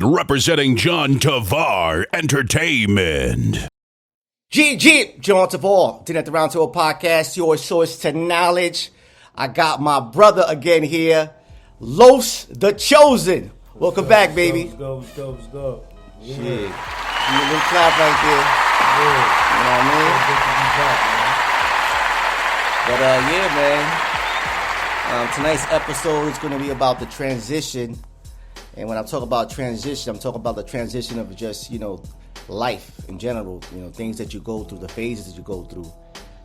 Representing John Tavar Entertainment. John Tavar, did at the Round Table Podcast, your source to knowledge. I got my brother again here, Los the Chosen. Welcome back, baby. Let's go. Yeah. Shit. Give you a little clap right there. Yeah. You know what I mean? Good to be back, man. But tonight's episode is going to be about the transition. And when I talk about transition, I'm talking about the transition of just, life in general, things that you go through, the phases that you go through.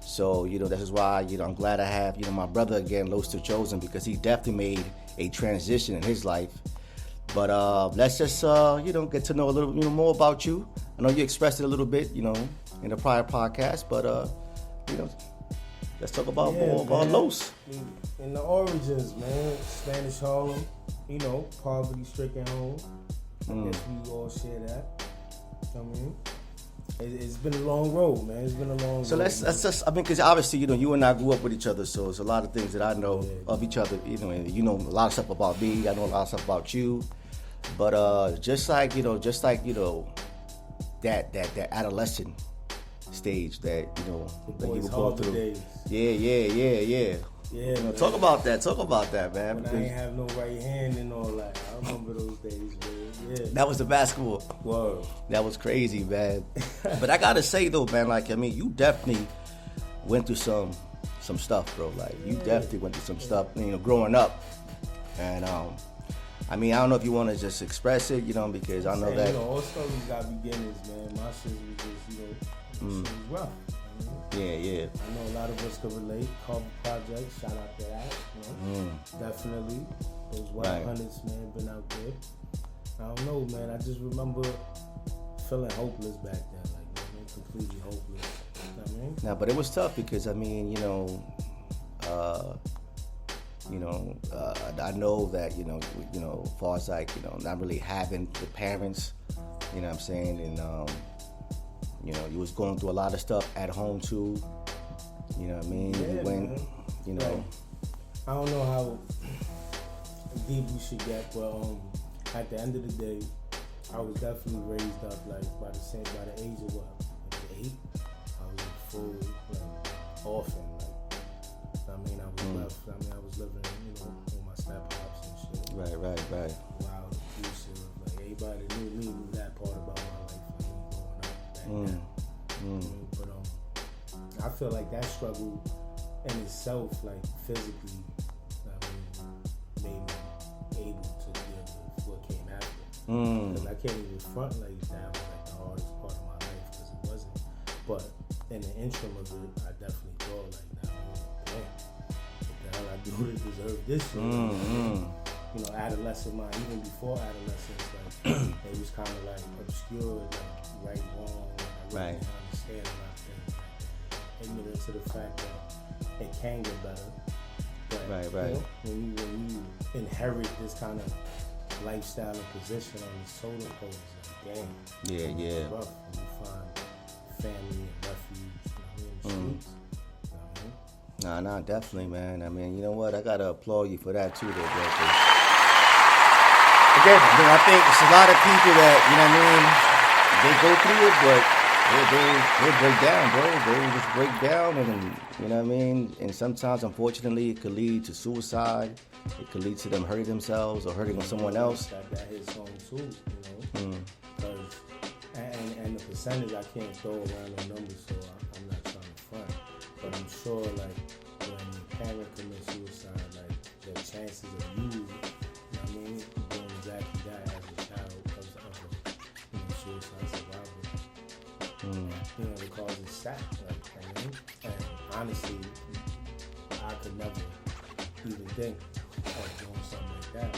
So, this is why, I'm glad I have, my brother again, Los the Chosen, because he definitely made a transition in his life. But let's just, get to know a little, more about you. I know you expressed it a little bit, in the prior podcast, but, let's talk about more about Los. In the origins, man, Spanish Harlem, poverty-stricken home. I guess we all share that. I mean, it's been a long road, man. It's been a long road. So let's just, because obviously, you and I grew up with each other, so it's a lot of things that I know of each other, and you know a lot of stuff about me. I know a lot of stuff about you. But just like that adolescent stage that, that you were going through. Days. Yeah. Yeah, talk about that, man. When I ain't have no right hand and all that. I remember those days, man. Yeah. That was the basketball. Whoa. That was crazy, man. But I gotta say though, man, you definitely went through some stuff, bro. You definitely went through some stuff, growing up. And I don't know if you want to just express it, because I know that. All stories got beginnings, man. My shit was just, shit was rough. Yeah. I know a lot of us could relate. Carver Project, shout out to that. Definitely. Those white hundreds, man, been out good. I don't know, man. I just remember feeling hopeless back then, completely hopeless. You know what I mean? Nah, but it was tough because I know that as far as not really having the parents, you know what I'm saying, and you was going through a lot of stuff at home too. You know what I mean? Yeah, you went, I don't know how deep we should get, but at the end of the day, I was definitely raised up by the age of 8. I was a full orphan. I was living, with my step-pops and shit. Right. Wild, abusive. Everybody that knew me knew that part about my life. Growing up back then. But I feel like that struggle in itself, physically, made me able to deal with what came after. Because I can't even front that was the hardest part of my life, because it wasn't. But in the interim of it, I definitely thought damn, what the hell I do to deserve this shit? Adolescent mind, even before adolescence, it was kind of obscured, right, wrong. I really didn't understand a lot of things. Ignorant to the fact that it can get better. But, right. When you inherit this kind of lifestyle and position on the soda pole, it's damn. Yeah. It's rough when you find family and refuge, in the streets. Nah, definitely, man. You know what? I gotta applaud you for that too, though, bro. Again, I think it's a lot of people that, they go through it, but they break down, bro. They just break down, and and sometimes, unfortunately, it could lead to suicide. It could lead to them hurting themselves or hurting someone else. That hits home too, and the percentage, I can't throw around the numbers, so I'm not trying to front. But I'm sure, when your parent commits suicide, the chances of you, doing exactly that as a child of a suicide survivor, the cause is sad. And honestly, I could never even think of doing something like that.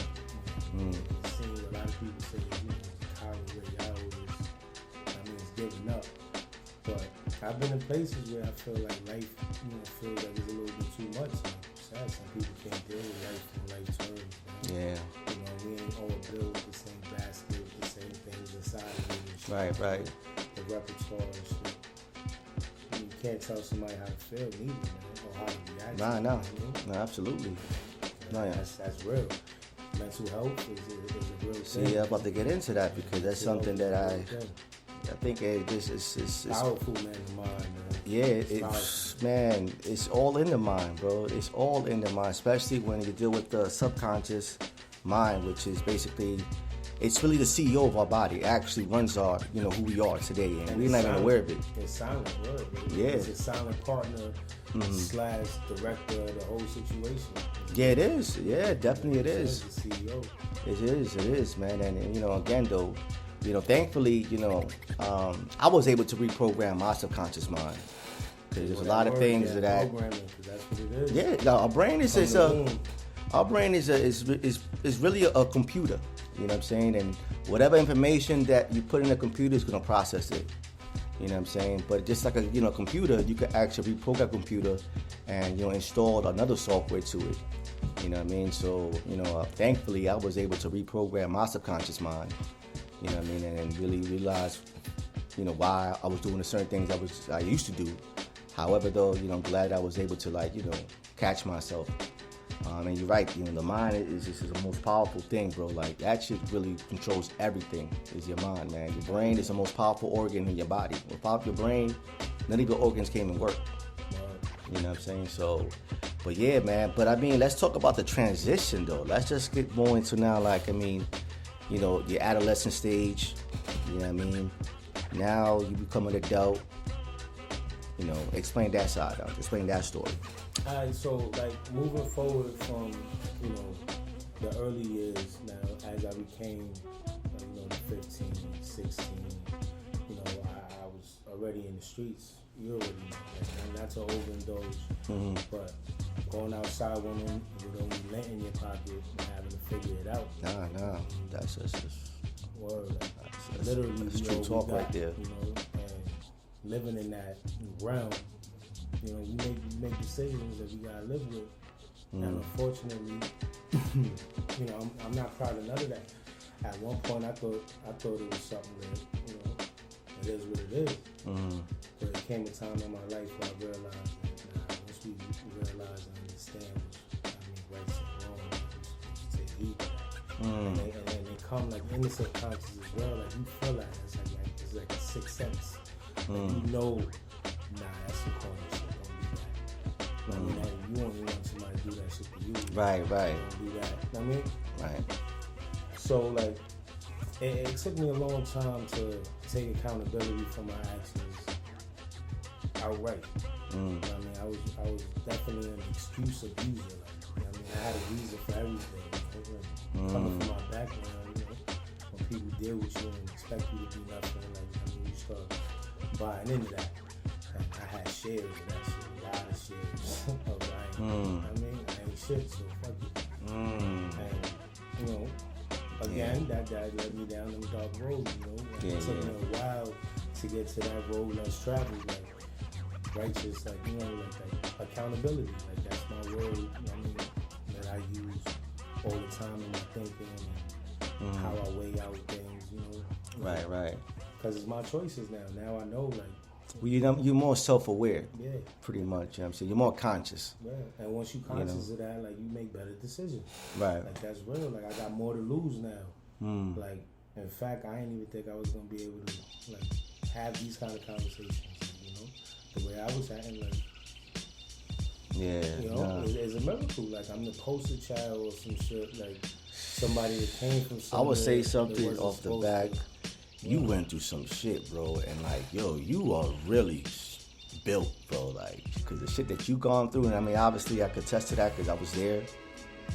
Seeing a lot of people say that college where y'all is giving up. But I've been in places where I feel like life, feels like it's a little bit too much. Sad, some people can't deal with life in life terms. Yeah. We ain't all built with the same basket, the same things inside of it. Right. The repertoire and shit. You can't tell somebody how to feel neither, man, or how to react. No, absolutely. That's real. mental health is a real thing. See, I'm about to get into that because that's something that I think it's powerful, man, the mind, man. Yeah, it's all in the mind, bro. It's all in the mind, especially when you deal with the subconscious mind, which is basically, it's really the CEO of our body. It actually runs our, who we are today, and we're not even aware of it. It's silent word. Yeah. It's a silent partner / director of the whole situation. Yeah, it is. Yeah, definitely it is. The CEO. It is, man. And again, though, thankfully, I was able to reprogram my subconscious mind. Because there's a lot of things that programming, 'cause that's what it is. Yeah, our brain is really a computer. You know what I'm saying? And whatever information that you put in a computer is gonna process it. You know what I'm saying? But just like a computer, you can actually reprogram a computer and install another software to it. You know what I mean? So thankfully I was able to reprogram my subconscious mind. You know what I mean? And really realize why I was doing the certain things I used to do. However, though, I'm glad I was able to catch myself. And you're right, the mind is the most powerful thing, bro. Like, that shit really controls everything, is your mind, man. Your brain is the most powerful organ in your body. Without your brain, none of your organs can even work. You know what I'm saying? So, but yeah, man. But I mean, let's talk about the transition, though. Let's just get more into now, your adolescent stage. You know what I mean? Now you become an adult. Explain that side out. Explain that story. Alright, so moving forward from the early years now, as I became 15, 16, I was already in the streets. You already know, not to overindulge, but going outside with only lint in your pocket and having to figure it out. Nah, that's just word. Literally, that's true talk right there. And living in that realm. You make decisions that you gotta live with, and unfortunately, I'm not proud of none of that. At one point, I thought it was something that it is what it is. But it came a time in my life where I realized that once we realize and understand, rights and wrongs, we take heed to that. And they come in the subconscious as well. Like, you feel that it's like a sixth sense. That's the corner shit. You only want somebody to do that shit for you. Right. Don't do that. I mean? Right. So, it took me a long time to take accountability for my actions outright. I was definitely an excuse abuser. I had a reason for everything. Coming from my background, when people deal with you and expect you to do nothing, you start buying into that. And I had shares of that shit. A lot of shares of I ain't shit, so fuck it. And again, that led me down them dark roads. It took me a while to get to that road less traveled, righteous, accountability. That's my word. That I use all the time in my thinking and how I weigh out things. Right. Because it's my choices now. Now I know, you're more self-aware. Yeah. Pretty much. You know what I'm saying? You're more conscious. Yeah. And once you're conscious of that, you make better decisions. Right. That's real. I got more to lose now. In fact, I didn't even think I was going to be able to, have these kind of conversations. The way I was acting, it's a miracle. I'm the poster child or some shit. Somebody that came from somewhere. I would say something off the back. You went through some shit, bro, and you are really built, bro. Because the shit that you gone through, and obviously I could attest to that because I was there.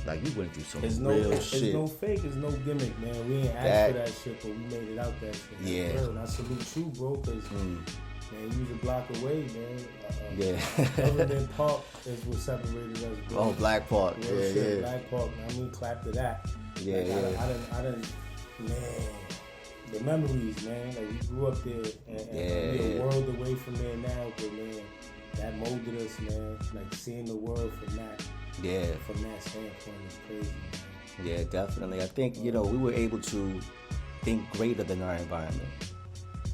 You went through some real shit. There's no fake, there's no gimmick, man. We ain't asked for that shit, but we made it out that shit. Yeah. And I salute you, bro, because man, you was a block away, man. Government Park is what separated us, bro. Oh, Black Park. Yeah. Black Park. Clap to that. Yeah. I didn't, man. The memories, man. We grew up there, and we're a world away from there now, but man, that molded us, man. Seeing the world from that. Yeah. From that standpoint is crazy, man. Yeah, definitely. I think we were able to think greater than our environment.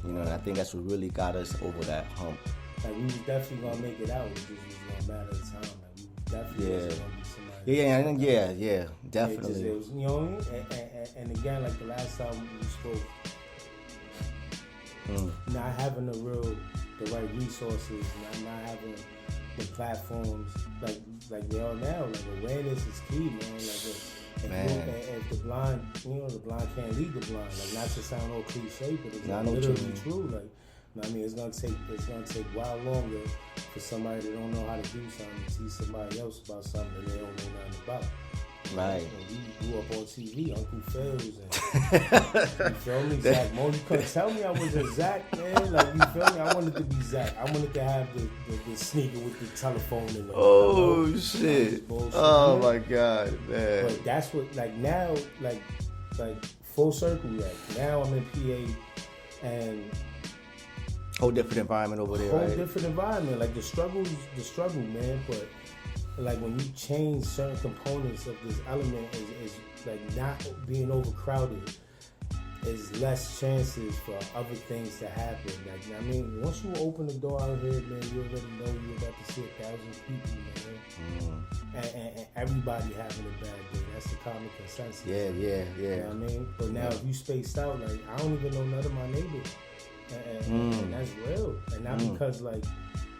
And I think that's what really got us over that hump. We was definitely gonna make it out. It just was gonna matter of time. We definitely wasn't gonna be somebody Yeah, definitely. It was, you know what I mean? And again, like the last time we spoke, not having the right resources, not having the platforms like they are now. Like awareness is key, man. If the blind, the blind can't lead the blind. Like not to sound all cliche, but it's literally true. Like, I mean, it's gonna take a while longer for somebody that don't know how to do something to teach somebody else about something that they don't know nothing about. Right. We grew up on TV, Uncle Phil's, and you feel me, Zach Mo. You couldn't tell me I was a Zach, man. Like, you feel me? I wanted to be Zach. I wanted to have the sneaker with the telephone in it. Oh shit! Oh my god, man. But that's what, like now, like full circle. Like now I'm in PA, and whole different environment over there. Whole different environment. Like the struggle, man. But like when you change certain components of this element, is like not being overcrowded, is less chances for other things to happen. Like, I mean, once you open the door out here, man, you already know you're about to see 1,000 people, man. And everybody having a bad day. That's the common consensus. Yeah. You know what I mean? But now if you spaced out, like, I don't even know none of my neighbors. And that's real. And not because, like,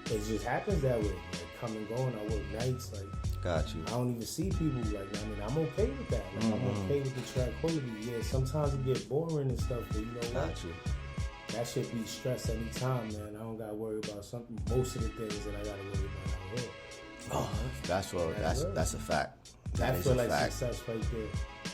it just happens that way. Like, come and go, and I work nights, like, got you. I don't even see people. Like, I mean, I'm okay with that. Like, I'm okay with the tranquility. Yeah, sometimes it get boring and stuff, but you know what? Got you. That shit be stress anytime, man. I don't gotta worry about something. Most of the things that I gotta worry about out here. Oh, that's a fact. That I is feel a like fact. success right there.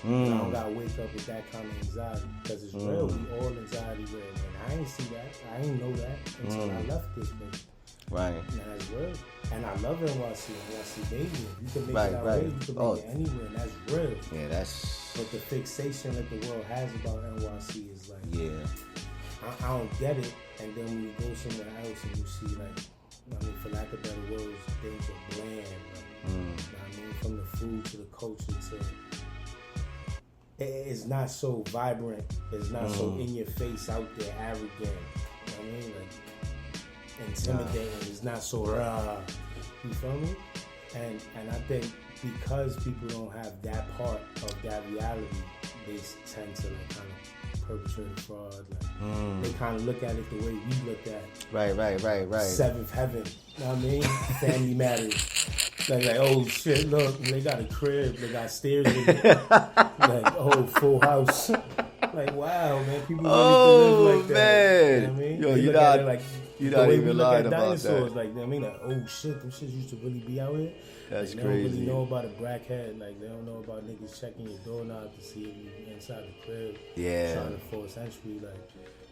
I don't gotta wake up with that kind of anxiety because it's real. We all anxiety ridden, and I ain't see that. I ain't know that until I left this place. Right. And that's real. And I love NYC. NYC, baby. You can make Right, it out right. here. You can make it anywhere, and that's real. Yeah, that's. But the fixation that the world has about NYC is like, Yeah. I don't get it. And then when you go somewhere else and you see, like, I mean, for lack of better words, things are bland. Like, you know what I mean, from the food to the culture to, it's not so vibrant. It's not so in your face, out there, arrogant. You know what I mean? Like, intimidating. It's not so raw. You feel me? And I think because people don't have that part of that reality, they tend to like kind of perpetrate a fraud. Like they kind of look at it the way we look at Right. Seventh Heaven. You know what I mean? Family Matters. Like, oh shit, look, they got a crib, they got stairs in it. Like, oh, full house. Like, wow, man, people really live like that. Man. You know what I mean? Yo, they you're look at not, it like you're the not way even we look lying at about dinosaurs. that. Like, I mean, like, oh shit, them shits used to really be out here. That's like, crazy. They don't really know about a crackhead. Like, they don't know about niggas checking your doorknob to see if you inside the crib. Yeah. Trying to force entry. Like,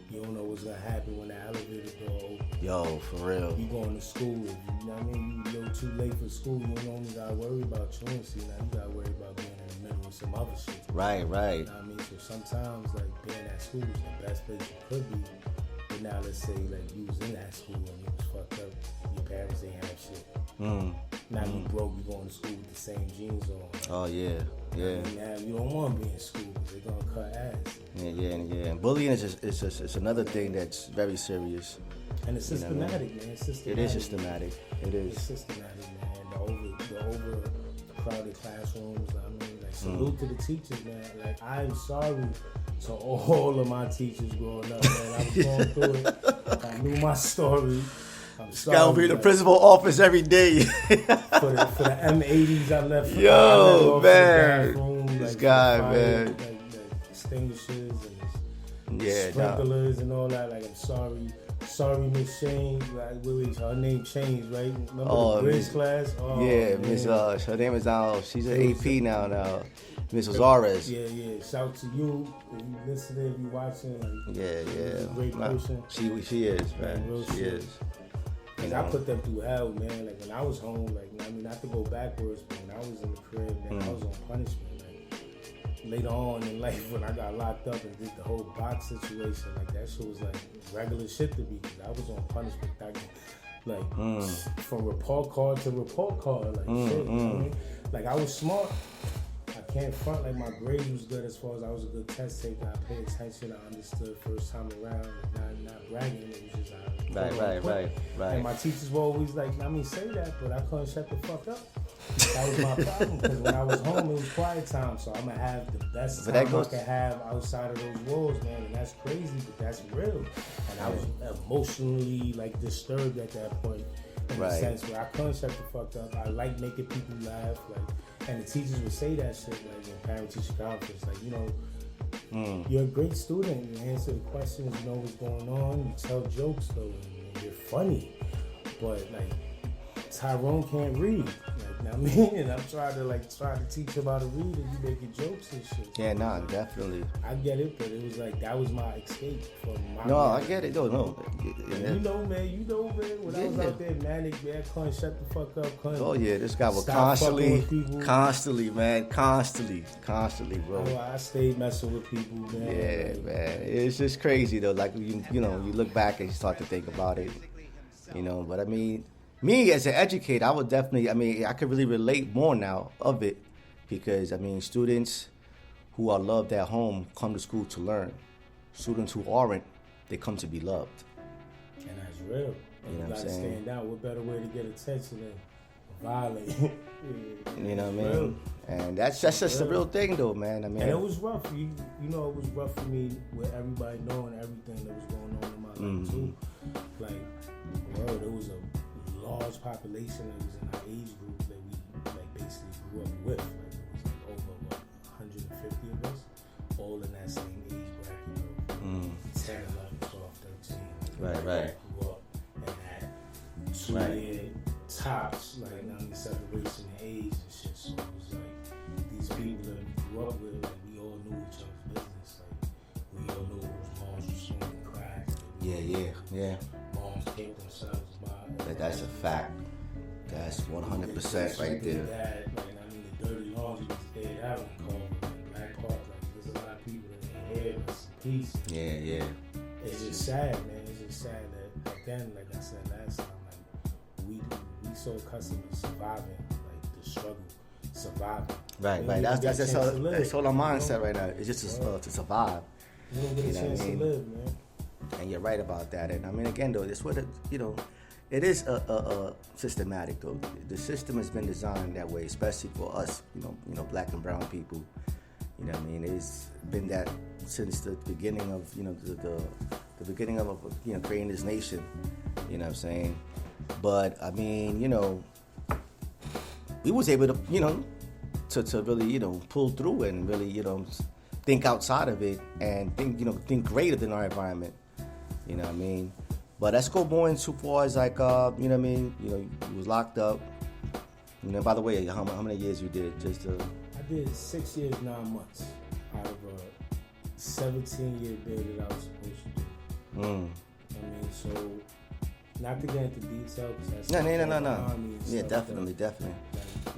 you don't know what's gonna happen when the elevator door opens. Yo, for real. You going to school, you know what I mean? You go too late for school, you don't only gotta worry about truancy, now you gotta worry about being in the middle of some other shit. Right. You know what I mean? So sometimes, like, being at school is the best place you could be. But now let's say, like, you was in that school and you was fucked up, your parents ain't have shit. Now you broke, you going to school with the same jeans on. Oh, yeah. And now you don't want to be in school because they're gonna cut ass. Yeah. And bullying is another thing that's very serious. And it's systematic, man. It's systematic. It is systematic. It It's is. systematic, man. The overcrowded classrooms. I mean, like, salute to the teachers, man. Like, I'm sorry to all of my teachers growing up, man. I was going through it. I knew my story. I'm sorry. Gotta be in the principal office every day. For the M80s I left. Yo, I left man. the bathroom, This like, guy, fire, man. Like extinguishers and Yeah, sprinklers and all that. Like, I'm sorry. Sorry, Miss Shane. Like, wait, her name changed, right? Remember the bridge class? Oh, yeah, man. Miss. Her name is now. She's an AP now. Miss Ozarez. Yeah. Shout to you if you listening, if you watching. Like, Yeah. She's a great person. She is, man. real She shit. is. Cause I put them through hell, man. Like, when I was home, like, I mean, not to go backwards, but when I was in the crib, man, I was on punishment. Like, later on in life, when I got locked up and did the whole box situation, like, that shit was like regular shit to me. Cause I was on punishment, like from report card to report card, like shit. You know what I mean? Like, I was smart. I can't front, like, my grades was good as far as I was a good test taker. I paid attention. I understood first time around. Like, not bragging. It was just Right. And my teachers were always like, I mean, say that, but I couldn't shut the fuck up. That was my problem, because when I was home, it was quiet time, so I'm gonna have the best time I could have outside of those walls, man. And that's crazy, but that's real. And I was emotionally like disturbed at that point, in the sense where I couldn't shut the fuck up. I like making people laugh, like, and the teachers would say that shit, like in parent-teacher conference, like, you know, you're a great student. You answer the questions, you know what's going on. You tell jokes though, and you're funny, but like Tyrone can't read. Like, I mean, and I'm trying to teach him how to read, and you making jokes and shit. Yeah, nah, definitely. I get it, but it was like that was my escape from my. No, I get it. No. You know, man. When I was out there manic, man, couldn't shut the fuck up. Oh yeah, this guy was constantly, bro. I stayed messing with people, man. Yeah, man. It's just crazy though. Like you know, you look back and you start to think about it. You know, but I mean. Me as an educator, I would definitely, I could really relate more now of it because, students who are loved at home come to school to learn. Students who aren't, they come to be loved. And that's real. And you gotta stand out. What better way to get attention than violate? You know what I mean? And that's just a real thing though, man. And it was rough. You know, it was rough for me with everybody knowing everything that was going on in my life too. Like, there was a large population that was in our age group that we basically grew up with. Like, it was over 150 of us, all in that same age bracket, 10, 11, 12, 13. Right. Grew up in that 2-year tops, like separation in age and shit. So it was like these people that we grew up with, like, we all knew each other's business. Like, we all knew whose moms were smoking crack. Yeah. Moms taped themselves. That's a fact. That's 100% right there. The dirty laundry was dead out in Black Park. Like, there's a lot of people that ain't here, rest in peace. Yeah. It's just sad, man. It's just sad that, again, like I said last time, like, we so accustomed to surviving, like the struggle, surviving. Right. That's all our mindset right now. It's just to survive. We don't get a chance to live, man. And you're right about that. And again, though, it's what it is a systematic though. The system has been designed that way, especially for us, black and brown people. You know what I mean? It's been that since the beginning of, the beginning of creating this nation. You know what I'm saying? But we was able to, to really, pull through and really, think outside of it and think greater than our environment. You know what I mean? But let's go more into far as like, you was locked up. By the way, how many years you did? I did 6 years, 9 months out of a 17-year bid that I was supposed to do. So not to get into detail, because that's no. Yeah, definitely. Like,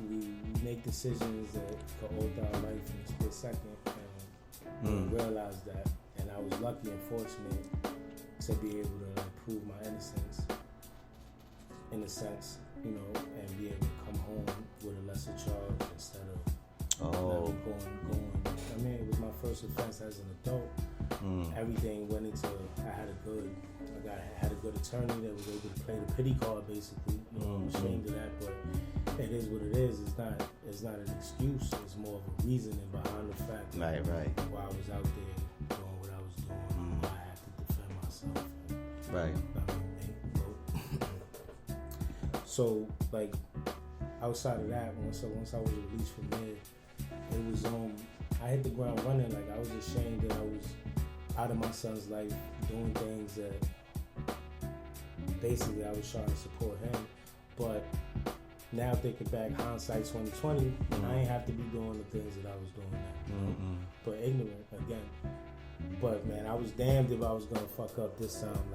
we make decisions that could alter our life in a split second, and realize that. And I was lucky and fortunate to be able to prove my innocence, in a sense, and be able to come home with a lesser charge instead of going. It was my first offense as an adult. Everything went into. I had a good attorney that was able to play the pity card, basically. I'm ashamed of that, but it is what it is. It's not an excuse. It's more of a reasoning behind the fact. Right. Why I was out there doing what I was doing. Why I had to defend myself. Right. So, like, outside of that, once I was released from there, it was I hit the ground running. Like, I was ashamed that I was out of my son's life doing things that basically I was trying to support him. But now thinking back, hindsight 2020, I ain't have to be doing the things that I was doing now. But ignorant again. But man, I was damned if I was gonna fuck up this time.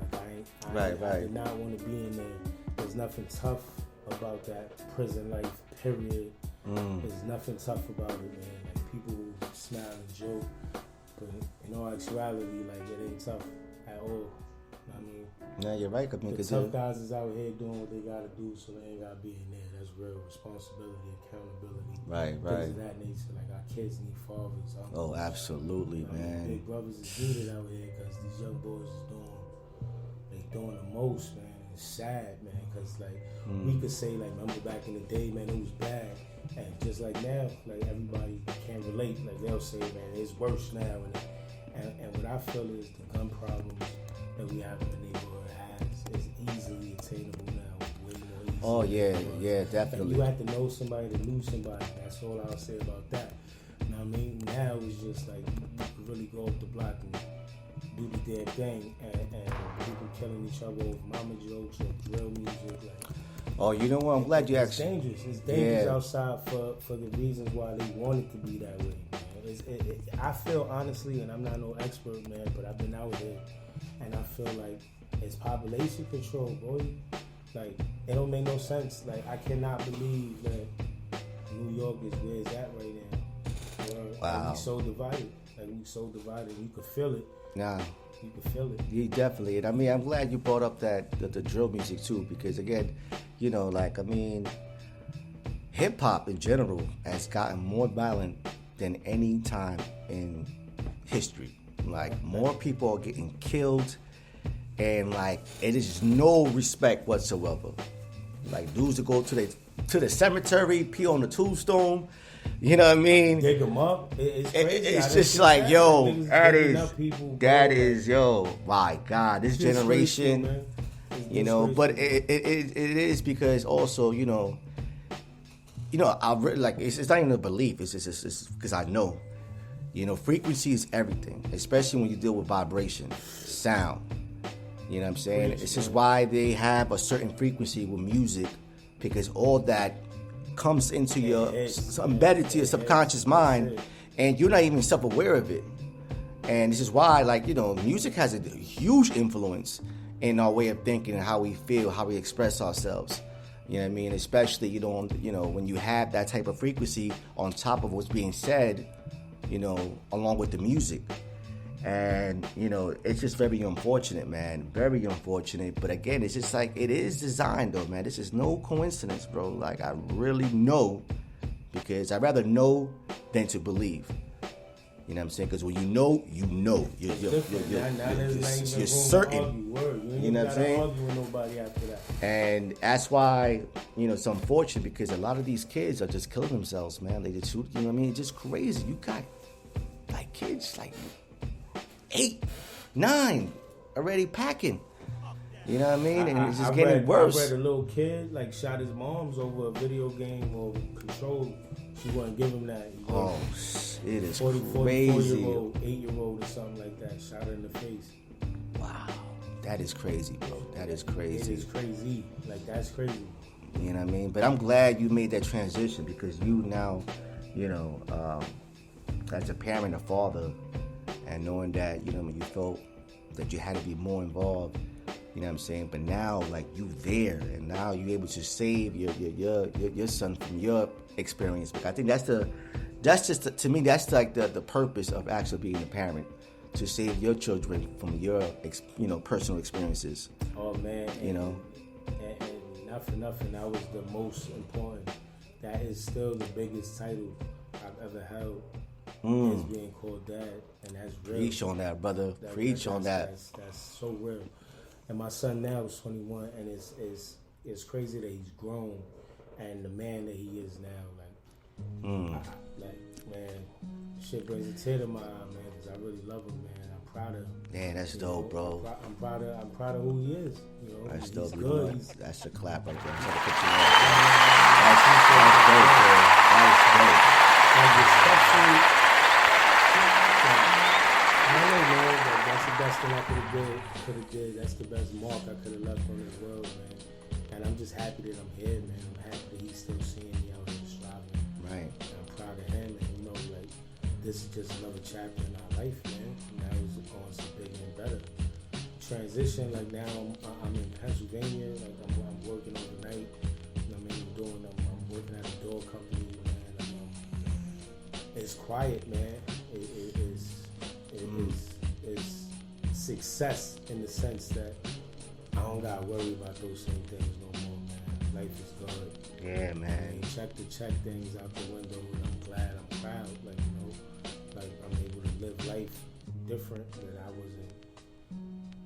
Like I did not want to be in there. There's nothing tough about that prison life, period. There's nothing tough about it, man. Like, people who smile and joke, but in all actuality, like, it ain't tough at all. Yeah, you're right. The tough guys is out here doing what they gotta do, so they ain't gotta be in there. That's real responsibility, accountability. Right. Things of that nature. Like, our kids need fathers. Oh, absolutely, man. Big brothers is needed out here because these young boys is doing the most, man. And sad, man, because like we could say like, remember back in the day, man, it was bad, and just like now, like everybody can't relate. Like they'll say, man, it's worse now, and what I feel is the gun problems that we have in the neighborhood is easily attainable now, way more easy. Oh yeah, definitely. Like, you have to know somebody to lose somebody. That's all I'll say about that. You know what I mean? Now it's just like you can really go up the block and do the damn thing, and people killing each other over mama jokes or drill music. Like, oh, you know what? I'm glad you asked. It's dangerous. It's dangerous outside for the reasons why they want it to be that way. Man. I feel honestly, and I'm not no expert, man, but I've been out here, and I feel like it's population control, boy. Like, it don't make no sense. Like, I cannot believe that New York is where it's at right now. Wow. Like, we so divided. You could feel it. Nah. You can feel it. You definitely. And I mean, I'm glad you brought up the drill music too, because again, you know, like, I mean, hip hop in general has gotten more violent than any time in history. Like, more people are getting killed, and like, it is no respect whatsoever. Like, dudes that go to the cemetery, pee on the tombstone. You know what I mean? Dig them up. It's crazy. It's just like, yo, that is, yo, my God, this generation, you know. But it is because also, you know, I really, like, it's not even a belief. It's because I know, you know, frequency is everything, especially when you deal with vibration, sound. You know what I'm saying? It's just why they have a certain frequency with music, because all that comes into embedded to your subconscious mind, and you're not even self-aware of it. And this is why, like, you know, music has a huge influence in our way of thinking and how we feel, how we express ourselves. You know what I mean? Especially, you know, when you have that type of frequency on top of what's being said, you know, along with the music. And, you know, it's just very unfortunate, man. Very unfortunate. But again, it's just like, it is designed, though, man. This is no coincidence, bro. Like, I really know, because I'd rather know than to believe. You know what I'm saying? Because when you know, you know. You're certain. You know what I'm saying? Argue with nobody after that. And that's why, you know, it's unfortunate, because a lot of these kids are just killing themselves, man. They just shoot, you know what I mean? It's just crazy. You got, like, kids, like, 8, 9 already packing. You know what I mean? And it's just getting worse. I read a little kid like shot his moms over a video game or control. She wouldn't give him that. Oh, it is 44 crazy. 4-year-old, 8-year-old or something like that. Shot her in the face. Wow. That is crazy, bro. That is crazy. It is crazy. Like, that's crazy. You know what I mean? But I'm glad you made that transition, because you now, you know, as a parent, a father, and knowing that, you know, you felt that you had to be more involved, you know what I'm saying? But now, like, you there, and now you're able to save your son from your experience. But I think to me, that's like the purpose of actually being a parent, to save your children from your, you know, personal experiences. Oh, man. You know? And not for nothing, that was the most important. That is still the biggest title I've ever held. Is being called dad, and that's real. Preach on that, brother. Preach on that. That's so real. And my son now is 21, and it's crazy that he's grown, and the man that he is now. Like, man, shit brings a tear to my eye, man, because I really love him, man. I'm proud of him. Man, that's dope, bro. I'm proud of who he is. You know, that's he's dope. good. That's the clap right there. I'm trying to put you on. That's dope, bro. That's dope. Like, respectfully. I don't know, man, but that's the best thing I could have did. That's the best mark I could have left on this world, man. And I'm just happy that I'm here, man. I'm happy that he's still seeing me out here striving. Right. And I'm proud of him, and, you know, like, this is just another chapter in our life, man. Now it's going some bigger and better. Transition, like, now I'm in Pennsylvania. Like, I'm working overnight. You know what I mean? I'm working at a door company, man. It's quiet, man. It's success in the sense that I don't gotta worry about those same things no more, man. Life is good. Yeah, man. I mean, check things out the window, and I'm glad, I'm proud. Like, you know, like, I'm able to live life different than I wasn't.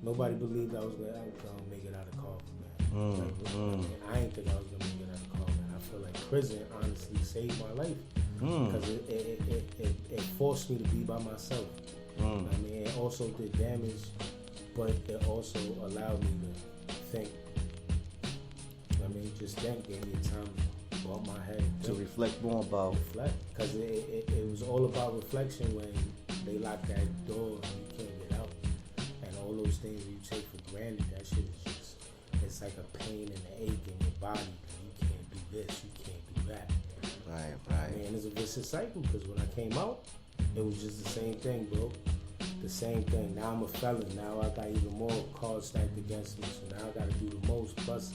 Nobody believed I was gonna make it out of coffin, man. I didn't think I was gonna make it out of college. And I feel like prison honestly saved my life because it forced me to be by myself. I mean, it also did damage, but it also allowed me to think. I mean, just think, gave me time to bump my head. To reflect more about. Because it was all about reflection when they lock that door and you can't get out. And all those things you take for granted, that shit is just, it's like a pain and an ache in your body. You can't do this, you can't do that. Right. And it's a vicious cycle because when I came out, it was just the same thing, bro. The same thing. Now I'm a felon. Now I got even more cards stacked against me. So now I got to do the most. Plus,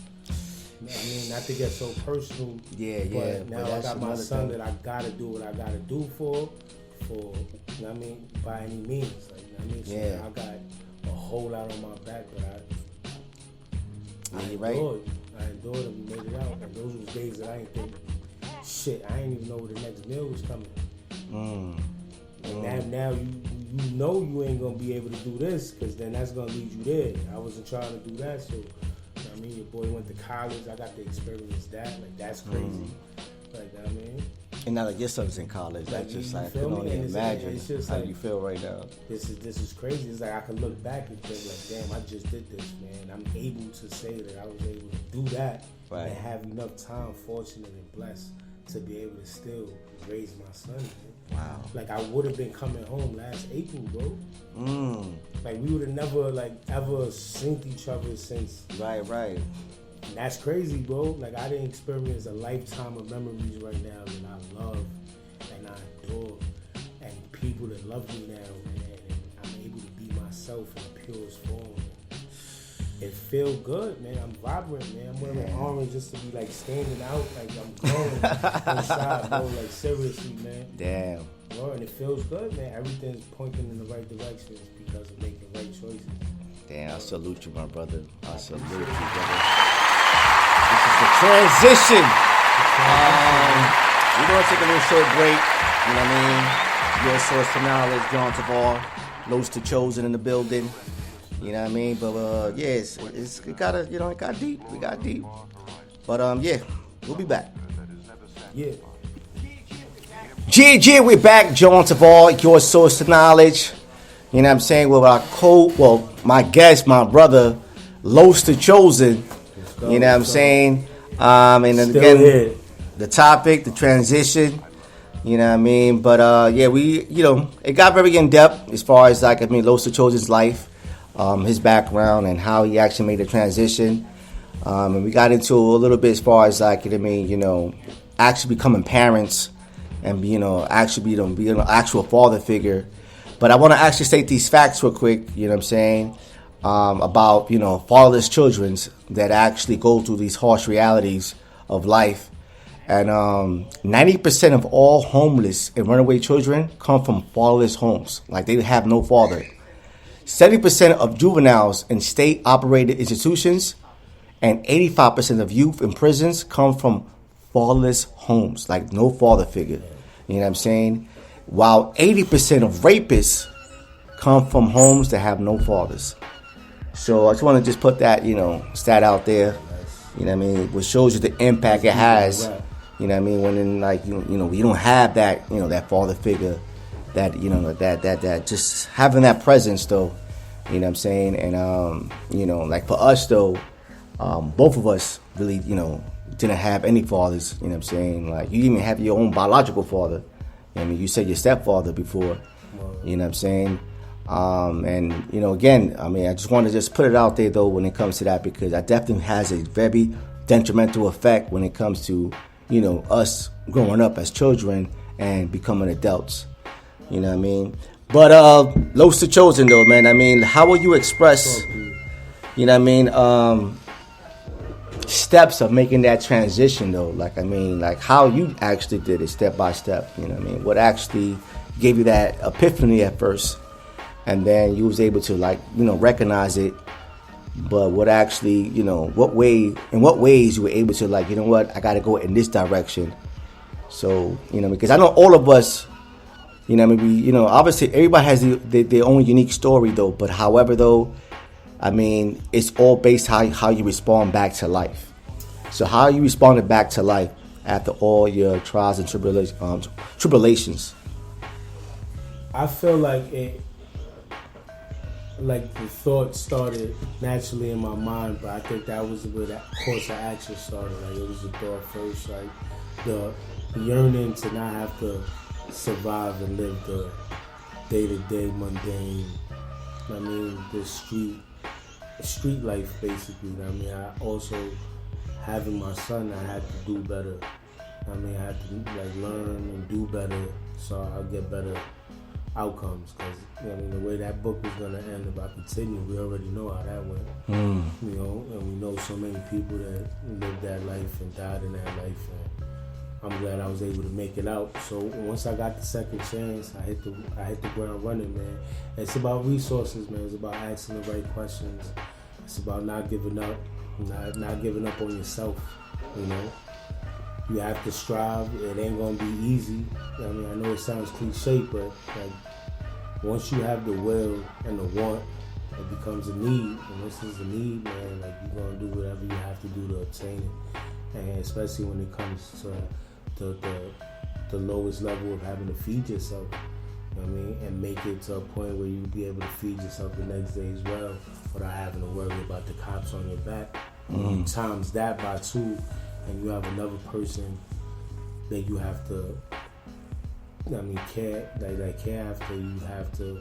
I mean, not to get so personal. But now I got my son that I got to do what I got to do for, you know what I mean, by any means. Like, you know what I mean? So I got a whole lot on my back, but I endured. I endured and we made it out. And those was days that I ain't think, shit, I ain't even know where the next meal was coming. And now you know you ain't gonna be able to do this because then that's gonna lead you there. I wasn't trying to do that, so you know what I mean, your boy went to college. I got to experience that. Like that's crazy. Like I mean, and now that your son's in college, like, that's just you like I feel can me? only And imagine it's just how like, you feel right now. This is crazy. It's like I can look back and think like, damn, I just did this, man. I'm able to say that I was able to do that and have enough time, fortunate and blessed to be able to still raise my son, man. Wow. Like I would have been coming home last April, bro. Like we would have never like ever seen each other since. Right. And that's crazy, bro. Like I didn't experience a lifetime of memories right now that I love and I adore, and people that love me now, and I'm able to be myself in the purest form. It feels good, man. I'm vibrant, man. I'm wearing orange just to be like standing out, like I'm glowing inside, bro. Like seriously, man. Damn. Bro, and it feels good, man. Everything's pointing in the right direction because of making right choices. Damn, I salute you, my brother. I salute you, brother. This is the transition. We're gonna take a little short break. You know what I mean? Your source for knowledge, John Tavar, Los to Chosen in the building. You know what I mean? But it got deep. We got deep. But we'll be back. Yeah. We're back. John Tavar, your source of knowledge. You know what I'm saying? With my guest, my brother, Los to Chosen. You know what I'm saying? And then again, here. The topic, the transition. You know what I mean? But it got very in depth as far as Los to Chosen's life. His background and how he actually made the transition, and we got into a little bit as far as actually becoming parents and actually be an actual father figure. But I want to actually state these facts real quick. You know what I'm saying about fatherless children that actually go through these harsh realities of life, and 90% of all homeless and runaway children come from fatherless homes. Like they have no father. 70% of juveniles in state-operated institutions and 85% of youth in prisons come from fatherless homes, like no father figure. You know what I'm saying? While 80% of rapists come from homes that have no fathers. So I just want to just put that, stat out there. You know what I mean? Which shows you the impact it has. You know what I mean? When you don't have that, that father figure. That that just having that presence though, you know what I'm saying, and like for us though, both of us really didn't have any fathers, you know what I'm saying, like you didn't even have your own biological father. I mean, you said your stepfather before, you know what I'm saying, and again, I mean, I just want to just put it out there though when it comes to that, because that definitely has a very detrimental effect when it comes to us growing up as children and becoming adults. You know what I mean? But Los to Chosen though, man. I mean, how will you express, you know what I mean, steps of making that transition though? Like, I mean, like how you actually did it step by step, you know what I mean? What actually gave you that epiphany at first? And then you was able to recognize it. But what actually, in what ways you were able to I got to go in this direction. So, because I know all of us, obviously everybody has their own unique story though. But however though, I mean, it's all based how you respond back to life. So how you responded back to life after all your trials and tribulations? I feel like the thought started naturally in my mind, but I think that was where that course of action started. Like, it was the thought first, like the yearning to not have to survive and live the day-to-day mundane, I mean, the street life, basically. I mean, I also, having my son, I had to do better. I mean, I had to like learn and do better so I'll get better outcomes. Because I mean, the way that book was gonna end, if I continue, we already know how that went. You know, and we know so many people that lived that life and died in that life. And I'm glad I was able to make it out. So once I got the second chance, I hit the ground running, man. It's about resources, man. It's about asking the right questions. It's about not giving up, not giving up on yourself. You know, you have to strive. It ain't gonna be easy. I mean, I know it sounds cliche, but like once you have the will and the want, it becomes a need. And once it's a need, man, like you're gonna do whatever you have to do to obtain it. And especially when it comes to the lowest level of having to feed yourself, you know what I mean, and make it to a point where you'll be able to feed yourself the next day as well without having to worry about the cops on your back. You times that by 2, and you have another person that you have to, I mean, care after. You have to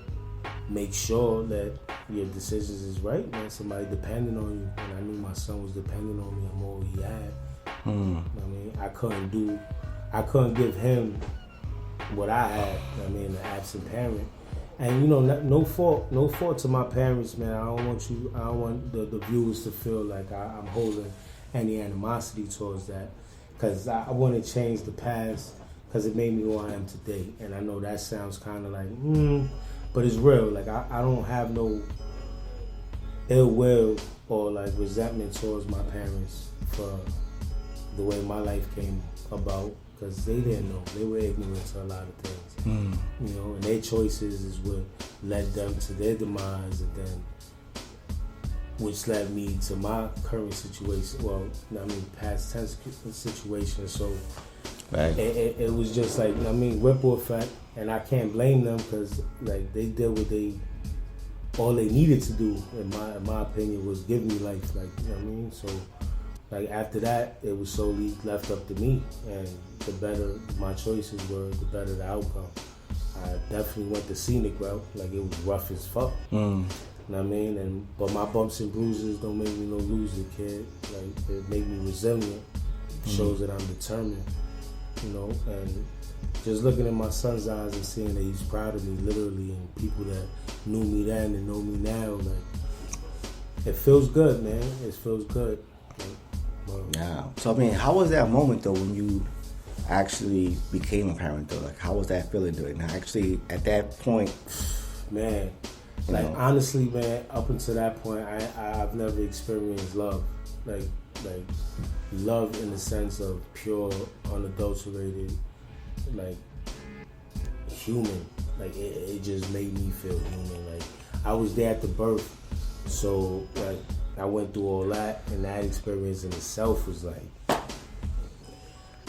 make sure that your decisions is right, man. Somebody depending on you, and I knew my son was depending on me. I'm all he had. I mean, I couldn't give him what I had. I mean, an absent parent, and you know, no fault to my parents, man. I don't want the viewers to feel like I'm holding any animosity towards that, because I want to change the past, because it made me who I am today. And I know that sounds kind of like, but it's real. Like I don't have no ill will or like resentment towards my parents for the way my life came about, because they didn't know. They were ignorant to a lot of things. You know, and their choices is what led them to their demise, and then which led me to my current situation. Well, I mean, past tense situation. So right. It was just like, I mean, ripple effect, and I can't blame them, because like they did what all they needed to do, in my opinion, was give me life. Like, you know what I mean? So like after that, it was solely left up to me, and the better my choices were, the better the outcome. I definitely went the scenic route. Like, it was rough as fuck. You know what I mean? But my bumps and bruises don't make me no loser, kid. Like, it made me resilient. Shows that I'm determined. You know, and just looking in my son's eyes and seeing that he's proud of me, literally, and people that knew me then and know me now, like, it feels good, man. It feels good. Yeah. So I mean, how was that moment though when you actually became a parent though? Like, how was that feeling doing? Actually, at that point, man, like honestly, man, up until that point, I've never experienced love, like love in the sense of pure, unadulterated, like human. Like it just made me feel human. Like I was there at the birth, so like. I went through all that, and that experience in itself was like,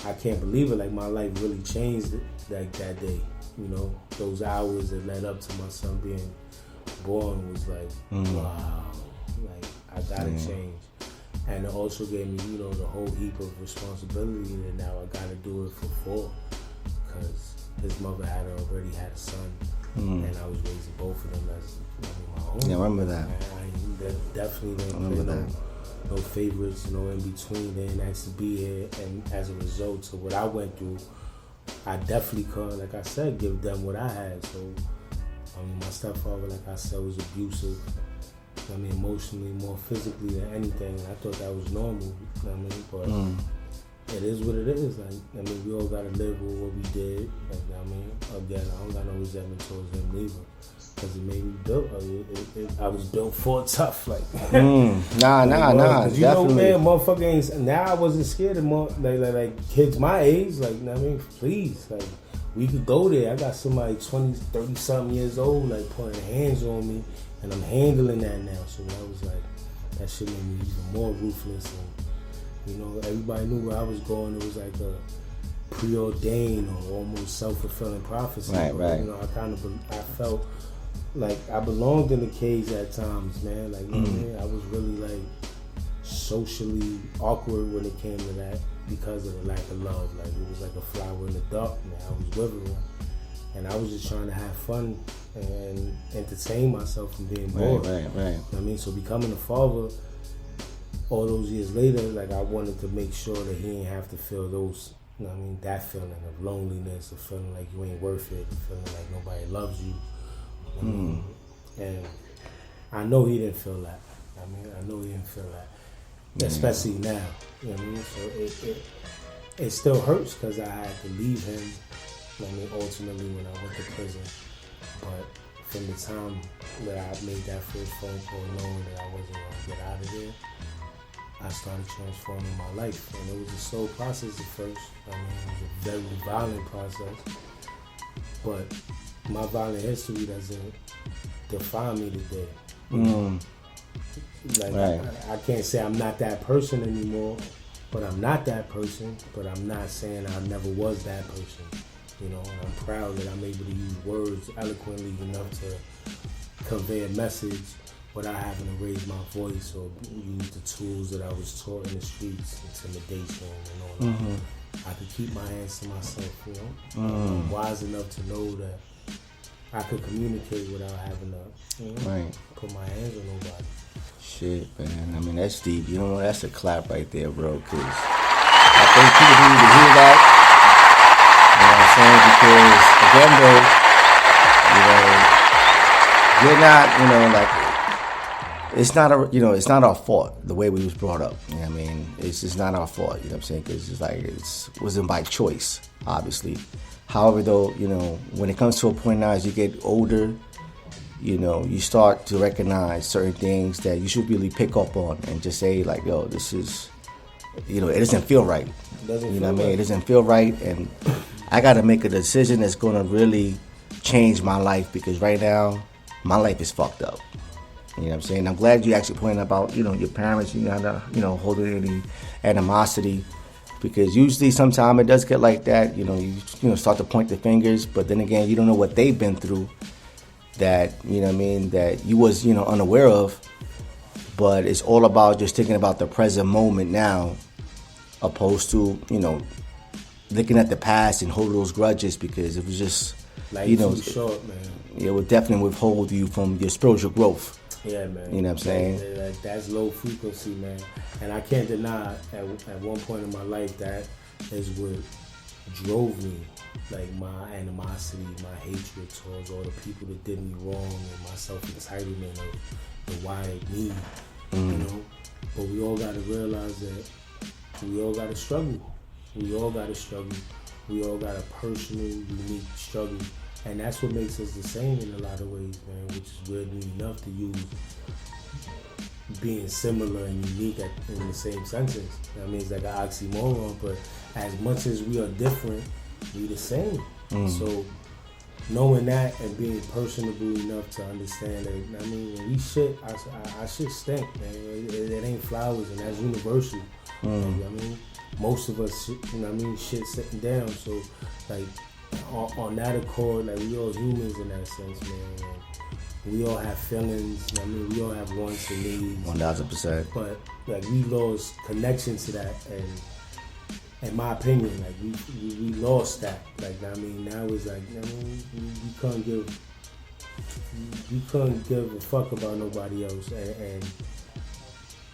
I can't believe it. Like, my life really changed like that day. You know, those hours that led up to my son being born was like, wow, like I gotta change. And it also gave me, you know, the whole heap of responsibility that now I gotta do it for 4, because his mother had already had a son, and I was raising both of them as my own. Yeah, I remember that. Definitely didn't play no favorites, no in between. They didn't ask to be here, and as a result of what I went through, I definitely couldn't, like I said, give them what I had. So, I mean, my stepfather, like I said, was abusive. I mean, emotionally, more physically than anything. I thought that was normal. You know what I mean? But it is what it is. Like, I mean, we all gotta live with what we did. Like, I mean, again, I don't got no resentment towards him neither. Because it made me built. I was built for tough. Like, nah. Cause you know, man, motherfucker ain't. Now I wasn't scared of like kids my age. Like, you know what I mean, please, like, we could go there. I got somebody 20, 30 something years old, like putting hands on me And I'm handling that now. So I was like, that shit made me even more ruthless. And, you know, everybody knew where I was going. It was like a preordained or almost self-fulfilling prophecy. Right, but, right. You know, I felt like I belonged in the cage at times, man. Like, you know what I mean? I was really like socially awkward when it came to that because of the lack of love. Like, it was like a flower in the dark, man. I was withering. And I was just trying to have fun and entertain myself from being bored. Right. You know what I mean? So becoming a father all those years later, like, I wanted to make sure that he didn't have to feel those, you know what I mean, that feeling of loneliness, of feeling like you ain't worth it, of feeling like nobody loves you. And I know he didn't feel that. I mean, I know he didn't feel that, especially now. You know what I mean? So it still hurts because I had to leave him. You know what I mean? Ultimately, when I went to prison, but from the time that I made that first phone call, knowing that I wasn't gonna get out of there, I started transforming my life, and it was a slow process at first. I mean, it was a very violent process, but my violent history doesn't define me today. Like, I can't say I'm not that person anymore, but I'm not that person. But I'm not saying I never was that person. You know, and I'm proud that I'm able to use words eloquently enough to convey a message without having to raise my voice or use the tools that I was taught in the streets, intimidation and all that. I could keep my hands to myself, you know. I'm wise enough to know that I could communicate without having to, you know, put my hands on nobody. Shit, man. I mean, that's deep. You know, that's a clap right there, bro. Because I think people need to hear that. You know what I'm saying? Because, again, though, you know, we're not, like, it's not it's not our fault the way we was brought up. You know what I mean? It's just not our fault. You know what I'm saying? Because it's like it wasn't by choice, obviously. However, though, you know, when it comes to a point now, as you get older, you know, you start to recognize certain things that you should really pick up on and just say, like, yo, this is, you know, it doesn't feel right. You know what I mean? It doesn't feel right, and I got to make a decision that's going to really change my life, because right now, my life is fucked up. You know what I'm saying? I'm glad you actually pointed about, you know, your parents, you know, holding any animosity, because usually sometimes it does get like that. You know, you start to point the fingers, but then again, you don't know what they've been through that, you know what I mean, that you was, you know, unaware of. But it's all about just thinking about the present moment now, opposed to, you know, looking at the past and holding those grudges, because it was just, life, you know, too short, man. It would definitely withhold you from your spiritual growth. Yeah, man. You know what I'm saying? Like, that's low frequency, man. And I can't deny at one point in my life that is what drove me. Like, my animosity, my hatred towards all the people that did me wrong, and my self-entitlement of the why me, you know? But we all got to realize that we all got to struggle. We all got to struggle. We all got a personal, unique struggle. And that's what makes us the same in a lot of ways, man, which is weirdly enough to use being similar and unique in the same sentence. I mean, it's like an oxymoron, but as much as we are different, we the same. So knowing that and being personable enough to understand that, I mean, when we shit, our shit stink, man. It ain't flowers, and that's universal. Like, I mean, most of us, you know what I mean, shit sitting down. So, like, on that accord, like, we all humans in that sense, man. And we all have feelings. I mean, we all have wants and needs. 1000%. But, like, we lost connection to that, and in my opinion, like, we lost that. Like, I mean, now it's like, I mean, we couldn't give a fuck about nobody else, and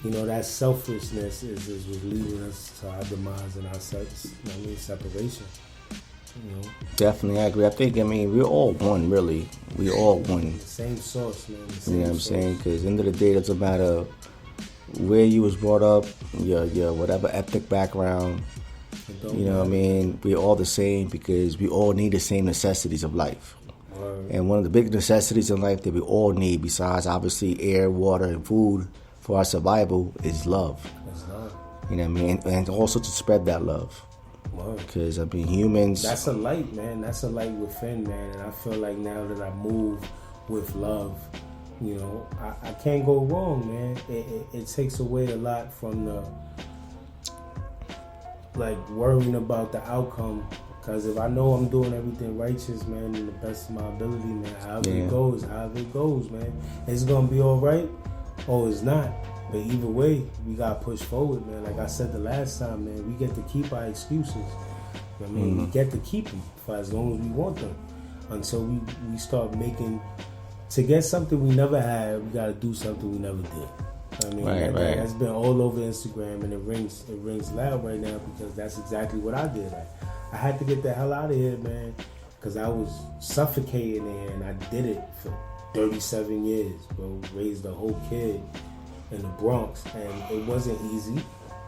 you know, that selfishness is what's leading us to our demise and our separation. You know? Definitely, I agree. I think, I mean, we're all one, really. We all one. The same source, man. You know what I'm saying? Because at the end of the day, it doesn't matter where you was brought up, your whatever ethnic background. You know what I mean? We're all the same, because we all need the same necessities of life. Word. And one of the big necessities in life that we all need, besides obviously air, water, and food for our survival, is love. That's love. You know what I mean? And also to spread that love. Because, I mean, humans... That's a light, man. That's a light within, man. And I feel like now that I move with love, You know, I can't go wrong, man. It takes away a lot from the, like, worrying about the outcome. Because if I know I'm doing everything righteous, man, in the best of my ability, man, however it goes, man. It's going to be all right or it's not. But either way, we got to push forward, man. Like I said the last time, man, we get to keep our excuses. I mean, we get to keep them for as long as we want them. Until we start making... To get something we never had, we got to do something we never did. I mean, that's been all over Instagram, and it rings loud right now because that's exactly what I did. I had to get the hell out of here, man, because I was suffocating there, and I did it for 37 years, bro. Raised a whole kid in the Bronx, and it wasn't easy.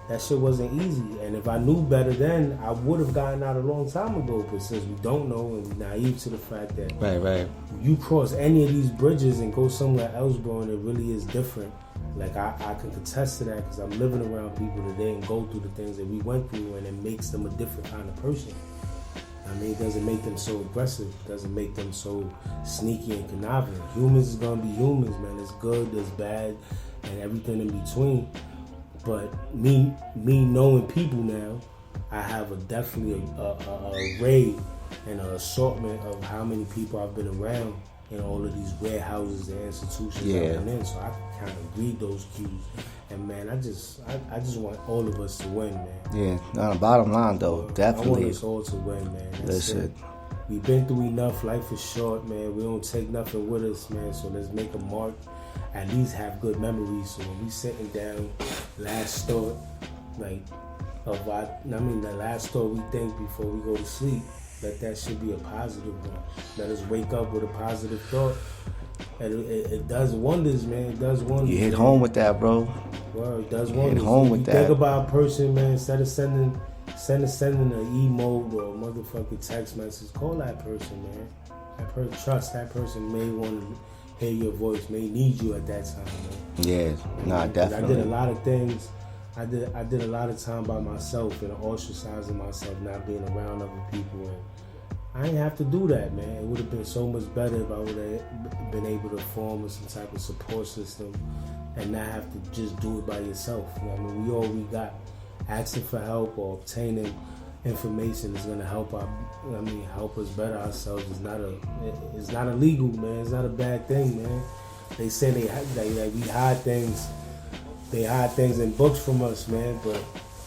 That shit wasn't easy, and if I knew better then, I would have gotten out a long time ago. But since we don't know and we're naive to the fact that you cross any of these bridges and go somewhere else, bro, and it really is different. Like I can contest to that because I'm living around people that didn't go through the things that we went through, and it makes them a different kind of person. I mean, it doesn't make them so aggressive. It doesn't make them so sneaky and conniving. Humans is gonna be humans, man. There's good, there's bad, and everything in between. But me knowing people now, I have definitely a array and an assortment of how many people I've been around in all of these warehouses and institutions I've been in. So I can kind of read those cues. And man, I just want all of us to win, man. Yeah, on the bottom line though, definitely. I want us all to win, man. Listen. We've been through enough. Life is short, man. We don't take nothing with us, man. So let's make a mark. At least have good memories. So when we sitting down, last thought, like, the last thought we think before we go to sleep, that should be a positive one. Let us wake up with a positive thought. And it does wonders, man. It does wonders. You hit home with that, bro. Well, it does wonders. Hit home with that. Think about a person, man. Instead of sending an emote or a motherfucking text message, call that person, man. Trust that person may want to hear your voice, may need you at that time, man. Yeah, definitely. I did a lot of things. I did a lot of time by myself and ostracizing myself, not being around other people, and I didn't have to do that, man. It would have been so much better if I would have been able to form some type of support system and not have to just do it by yourself. You know what I mean? We all we got. Asking for help or obtaining information is gonna help help us better ourselves. It's not illegal, man. It's not a bad thing, man. They say we hide things. They hide things in books from us, man. But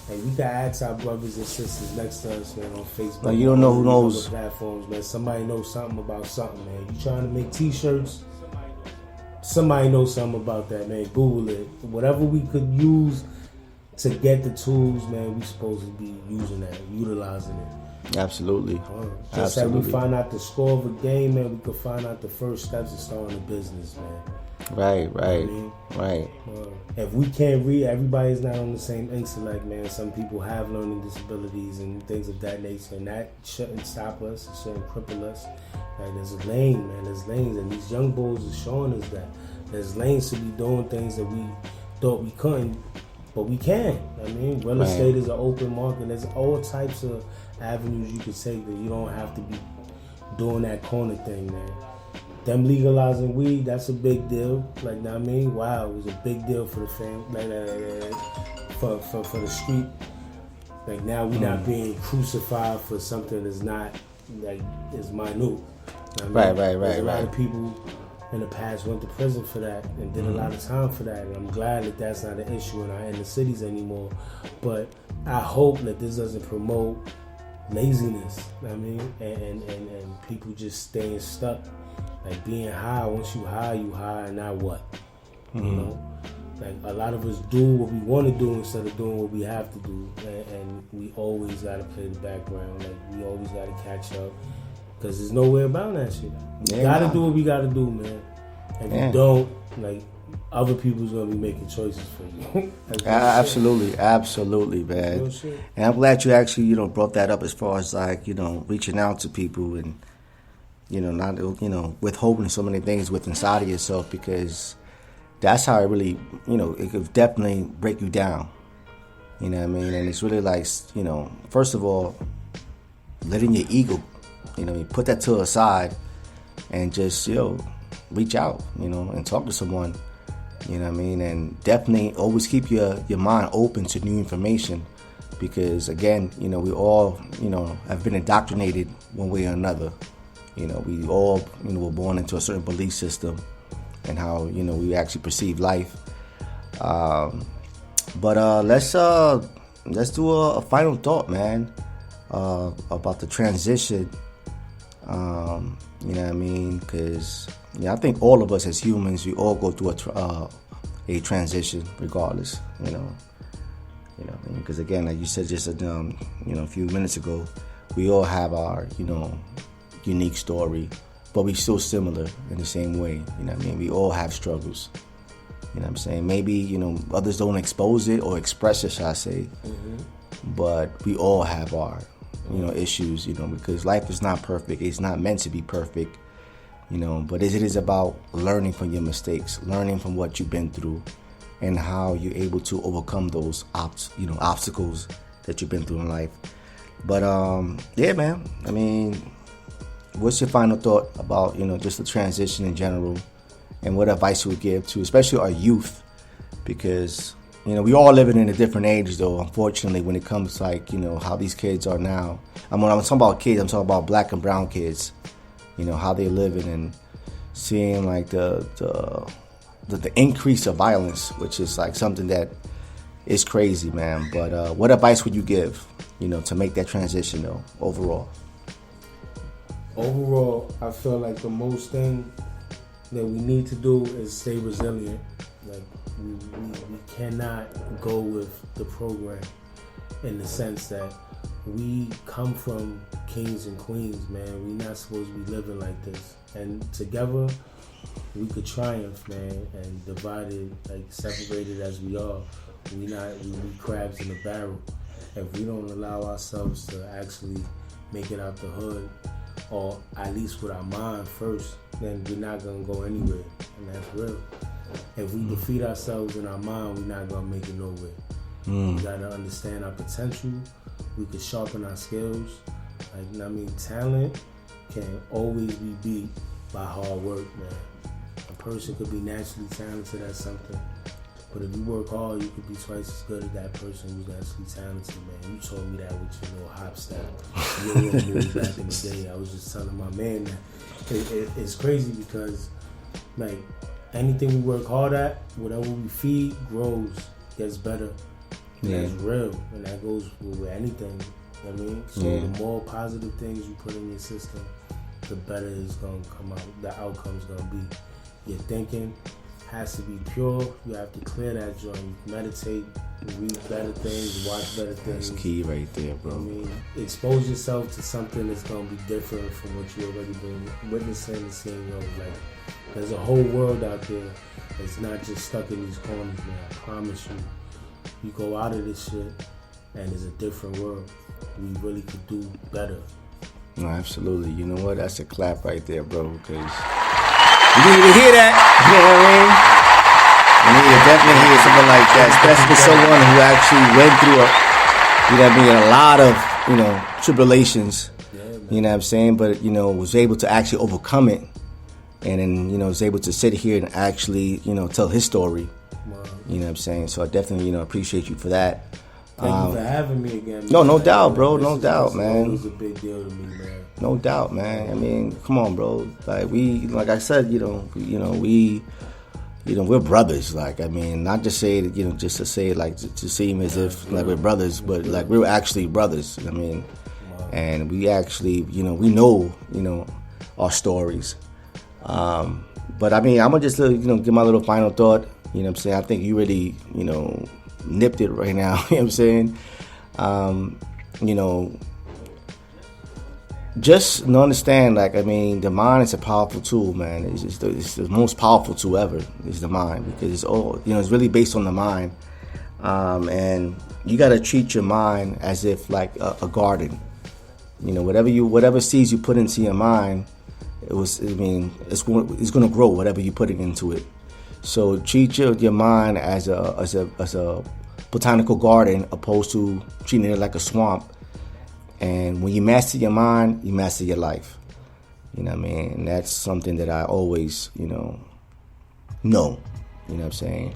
we can ask our brothers and sisters next to us, man, on Facebook. Like, you don't know who knows. Platforms, man. Somebody knows something about something, man. You trying to make T-shirts? Somebody knows something about that, man. Google it. Whatever we could use to get the tools, man, we supposed to be using that, utilizing it. Absolutely. Just like we find out the score of a game, man, we could find out the first steps of starting a business, man. Right. You know what I mean? Right. If we can't read, everybody's not on the same intellect, man. Some people have learning disabilities and things of that nature, and that shouldn't stop us. It shouldn't cripple us. Like, there's a lane, man. There's lanes, and these young bulls are showing us that there's lanes to be doing things that we thought we couldn't. But we can. I mean, real estate is an open market. There's all types of avenues you can take that you don't have to be doing that corner thing, man. Them legalizing weed, that's a big deal. Like, know what I mean? Wow, it was a big deal for the family, for the street. Like, now we're not being crucified for something that's not, like, is minute. You know what I mean? There's a lot of people in the past went to prison for that and did a lot of time for that, and I'm glad that that's not an issue in our inner cities anymore. But I hope that this doesn't promote laziness, you know what I mean, and people just staying stuck, like being high. Once you high, and now what? You know, like a lot of us do what we want to do instead of doing what we have to do, and we always got to play the background. Like, we always got to catch up. Because there's no way about that shit. You gotta do what we gotta do, man. If you don't, like, other people's gonna be making choices for you. Absolutely, man. And I'm glad you actually, brought that up as far as, like, reaching out to people and, not, withholding so many things with inside of yourself, because that's how it really, it could definitely break you down. You know what I mean? And it's really like, first of all, letting your ego, put that to the side and just, reach out, and talk to someone. You know what I mean? And definitely always keep your mind open to new information, because again, we all, have been indoctrinated one way or another. We all, were born into a certain belief system and how, we actually perceive life. But let's do a final thought, man, about the transition. You know what I mean? Because I think all of us as humans, we all go through a transition, regardless. Because again, like you said just a few minutes ago, we all have our unique story, but we still similar in the same way. We all have struggles. You know what I'm saying? Maybe, others don't expose it or express it, shall I say. Mm-hmm. But we all have our, issues, because life is not perfect. It's not meant to be perfect, but it is about learning from your mistakes, learning from what you've been through, and how you're able to overcome those obstacles that you've been through in life. But, yeah, man, I mean, what's your final thought about, just the transition in general? And what advice you would give to, especially our youth, because we all living in a different age, though. Unfortunately, when it comes to how these kids are now. When I'm talking about kids, I'm talking about black and brown kids. How they living and seeing the increase of violence, which is something that is crazy, man. But what advice would you give, to make that transition, though, overall? Overall, I feel like the most thing that we need to do is stay resilient. We cannot go with the program, in the sense that we come from kings and queens, man. We're not supposed to be living like this. And together, we could triumph, man. And divided, separated as we are, we crabs in a barrel. If we don't allow ourselves to actually make it out the hood, or at least with our mind first, then we're not gonna go anywhere, and that's real. If we defeat ourselves in our mind, we're not gonna make it nowhere. We gotta understand our potential. We can sharpen our skills. Talent can always be beat by hard work, man. A person could be naturally talented at something, but if you work hard, you could be twice as good as that person who's naturally talented, man. You told me that with your little hop step, your little move back in the day. I was just telling my man that it's crazy, because anything we work hard at, whatever we feed grows, gets better. And that's real, and that goes with anything. You know what I mean? So the more positive things you put in your system, the better it's gonna come out. The outcome's gonna be. Your thinking has to be pure. You have to clear that joint. Meditate, read better things, watch better things. That's key right there, bro. Expose yourself to something that's gonna be different from what you already been witnessing and seeing. There's a whole world out there that's not just stuck in these corners, man. I promise you. You go out of this shit, and it's a different world. We really could do better. No, absolutely. You know what? That's a clap right there, bro. Because you need to hear that. You know what I mean? You need to definitely hear something like that, especially for someone who actually went through a lot of, tribulations. You know what I'm saying? But, was able to actually overcome it. And then, was able to sit here and actually, tell his story. Wow. You know what I'm saying? So I definitely, appreciate you for that. Thank you for having me again. No doubt, bro. No doubt, man. It was a big deal to me, man. No doubt, man. Come on, bro. Like I said, we're brothers. Not just say it, just to say it, to seem as if we're brothers, but we're actually brothers. Wow. And we actually, we know, our stories. But I'm gonna just, give my little final thought. You know what I'm saying? I think you really, nipped it right now. You know what I'm saying? Just understand, the mind is a powerful tool, man. It's the most powerful tool ever, is the mind, because it's all, it's really based on the mind. And you got to treat your mind as if a garden. Whatever seeds you put into your mind, it's going to grow, whatever you put it into it. So treat your mind as a botanical garden, opposed to treating it like a swamp. And when you master your mind, you master your life. You know what I mean? And that's something that I always, know. You know what I'm saying?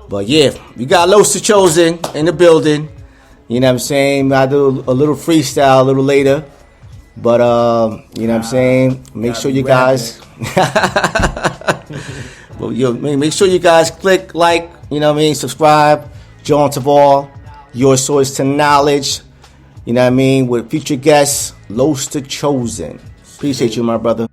But yeah, we got Los to Chosen in the building. You know what I'm saying? I do a little freestyle a little later. But you know what I'm saying? Make sure you guys well, make sure you guys click like, subscribe. John Tavar, your source to knowledge. You know what I mean? With future guests, Los to Chosen. Appreciate you, my brother.